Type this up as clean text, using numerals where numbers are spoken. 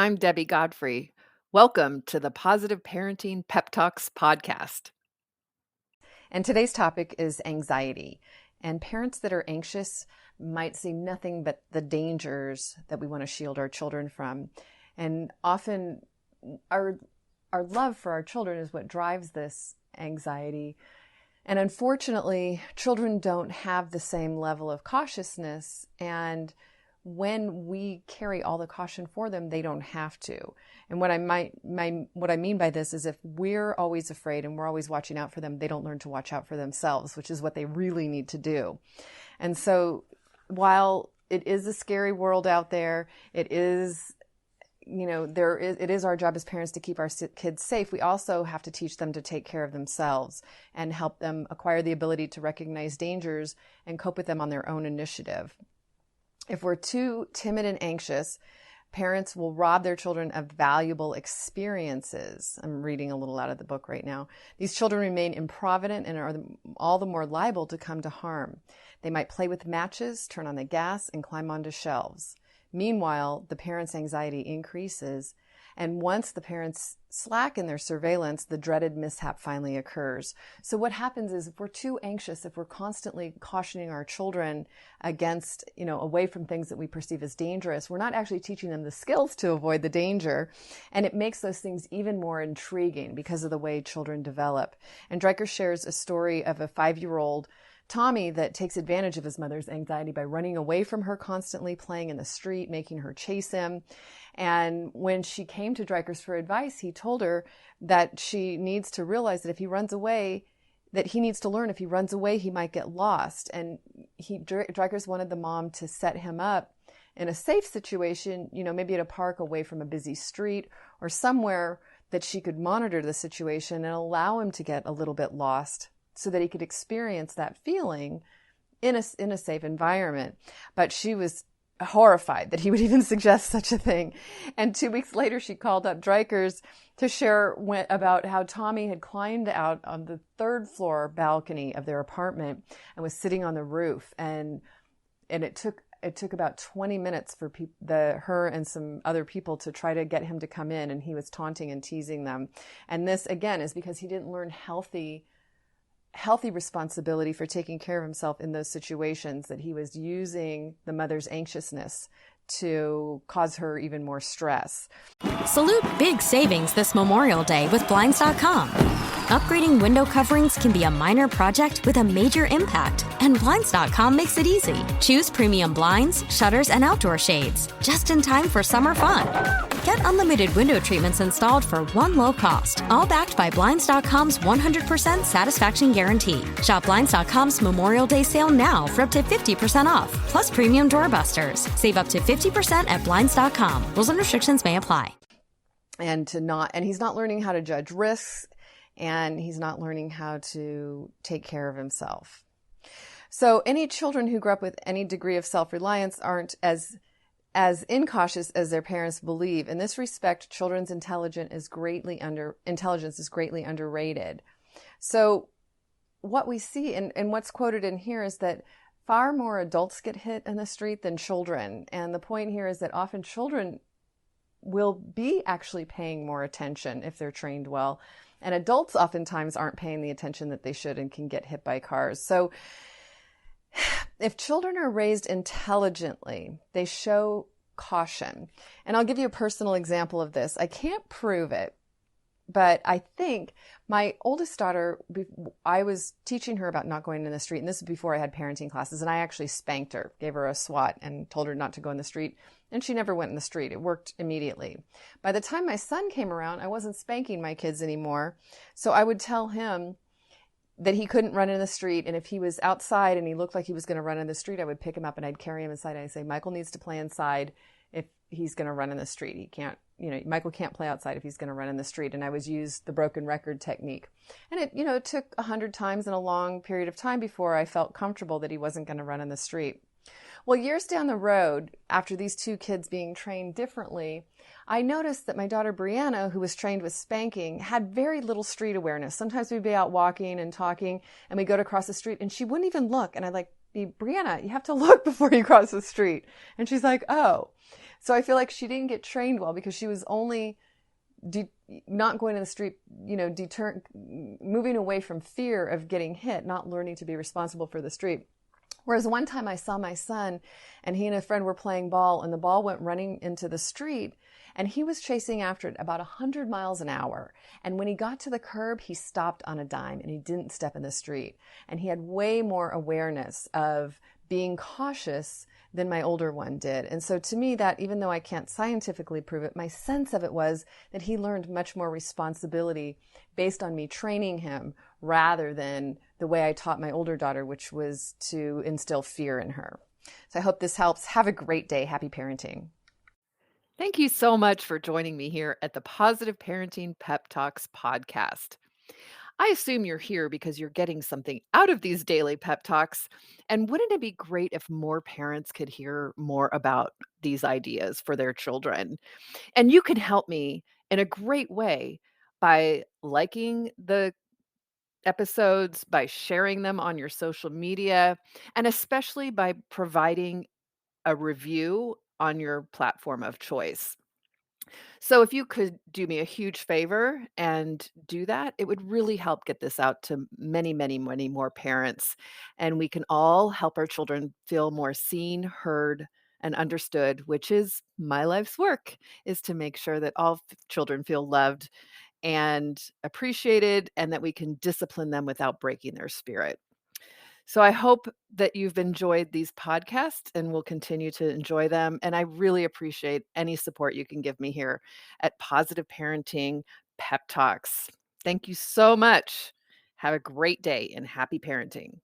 I'm Debbie Godfrey. Welcome to the Positive Parenting Pep Talks podcast. And today's topic is anxiety. And parents that are anxious might see nothing but the dangers that we want to shield our children from. And often our love for our children is what drives this anxiety. And unfortunately, children don't have the same level of cautiousness, and when we carry all the caution for them, they don't have to. And what I mean by this is if we're always afraid and we're always watching out for them, they don't learn to watch out for themselves, which is what they really need to do. And so while it is a scary world out there, it is our job as parents to keep our kids safe. We also have to teach them to take care of themselves and help them acquire the ability to recognize dangers and cope with them on their own initiative. If we're too timid and anxious, parents will rob their children of valuable experiences. I'm reading a little out of the book right now. These children remain improvident and are all the more liable to come to harm. They might play with matches, turn on the gas, and climb onto shelves. Meanwhile, the parents' anxiety increases, and once the parents slacken their surveillance, the dreaded mishap finally occurs. So what happens is if we're too anxious, if we're constantly cautioning our children against, away from things that we perceive as dangerous, we're not actually teaching them the skills to avoid the danger. And it makes those things even more intriguing because of the way children develop. And Dreikur shares a story of a 5-year-old Tommy that takes advantage of his mother's anxiety by running away from her constantly, playing in the street, making her chase him. And when she came to Dreikur's for advice, he told her that she needs to realize that if he runs away, that he needs to learn if he runs away, he might get lost. And Dreikur's wanted the mom to set him up in a safe situation, maybe at a park away from a busy street or somewhere that she could monitor the situation and allow him to get a little bit lost, so that he could experience that feeling in a safe environment. But she was horrified that he would even suggest such a thing. And 2 weeks later, she called up Dreikur's to share about how Tommy had climbed out on the 3rd floor balcony of their apartment and was sitting on the roof. And it took about 20 minutes for her and some other people to try to get him to come in, and he was taunting and teasing them. And this, again, is because he didn't learn healthy responsibility for taking care of himself in those situations, that he was using the mother's anxiousness to cause her even more stress. Salute big savings this Memorial Day with Blinds.com. Upgrading window coverings can be a minor project with a major impact, and Blinds.com makes it easy. Choose premium blinds, shutters, and outdoor shades, just in time for summer fun. Get unlimited window treatments installed for one low cost, all backed by Blinds.com's 100% satisfaction guarantee. Shop Blinds.com's Memorial Day sale now for up to 50% off, plus premium doorbusters. Save up to 50% at Blinds.com. Rules and restrictions may apply. And he's not learning how to judge risks, and he's not learning how to take care of himself. So any children who grow up with any degree of self-reliance aren't as incautious as their parents believe. In this respect, children's intelligence is greatly underrated. So what we see and what's quoted in here is that far more adults get hit in the street than children. And the point here is that often children will be actually paying more attention if they're trained well. And adults oftentimes aren't paying the attention that they should and can get hit by cars. So if children are raised intelligently, they show caution. And I'll give you a personal example of this. I can't prove it, but I think my oldest daughter, I was teaching her about not going in the street, and this is before I had parenting classes, and I actually spanked her, gave her a swat, and told her not to go in the street, and she never went in the street. It worked immediately. By the time my son came around, I wasn't spanking my kids anymore, so I would tell him that he couldn't run in the street, and if he was outside and he looked like he was going to run in the street, I would pick him up and I'd carry him inside, and I'd say, Michael needs to play inside if he's going to run in the street. He can't, Michael can't play outside if he's going to run in the street. And I was use the broken record technique. And it took 100 times in a long period of time before I felt comfortable that he wasn't going to run in the street. Well, years down the road, after these two kids being trained differently, I noticed that my daughter Brianna, who was trained with spanking, had very little street awareness. Sometimes we'd be out walking and talking, and we'd go to cross the street, and she wouldn't even look. And I'd like, Brianna, you have to look before you cross the street. And she's like, oh. So I feel like she didn't get trained well because she was only not going to the street, moving away from fear of getting hit, not learning to be responsible for the street. Whereas one time I saw my son and he and a friend were playing ball and the ball went running into the street and he was chasing after it about 100 miles an hour. And when he got to the curb, he stopped on a dime and he didn't step in the street. And he had way more awareness of being cautious than my older one did. And so to me, that even though I can't scientifically prove it, my sense of it was that he learned much more responsibility based on me training him rather than the way I taught my older daughter, which was to instill fear in her. So I hope this helps. Have a great day. Happy parenting. Thank you so much for joining me here at the Positive Parenting Pep Talks podcast. I assume you're here because you're getting something out of these daily pep talks. And wouldn't it be great if more parents could hear more about these ideas for their children? And you can help me in a great way by liking the episodes, by sharing them on your social media, and especially by providing a review on your platform of choice. So if you could do me a huge favor and do that, it would really help get this out to many, many, many more parents. And we can all help our children feel more seen, heard, and understood, which is my life's work, is to make sure that all children feel loved and appreciated and that we can discipline them without breaking their spirit. So I hope that you've enjoyed these podcasts and will continue to enjoy them. And I really appreciate any support you can give me here at Positive Parenting Pep Talks. Thank you so much. Have a great day and happy parenting.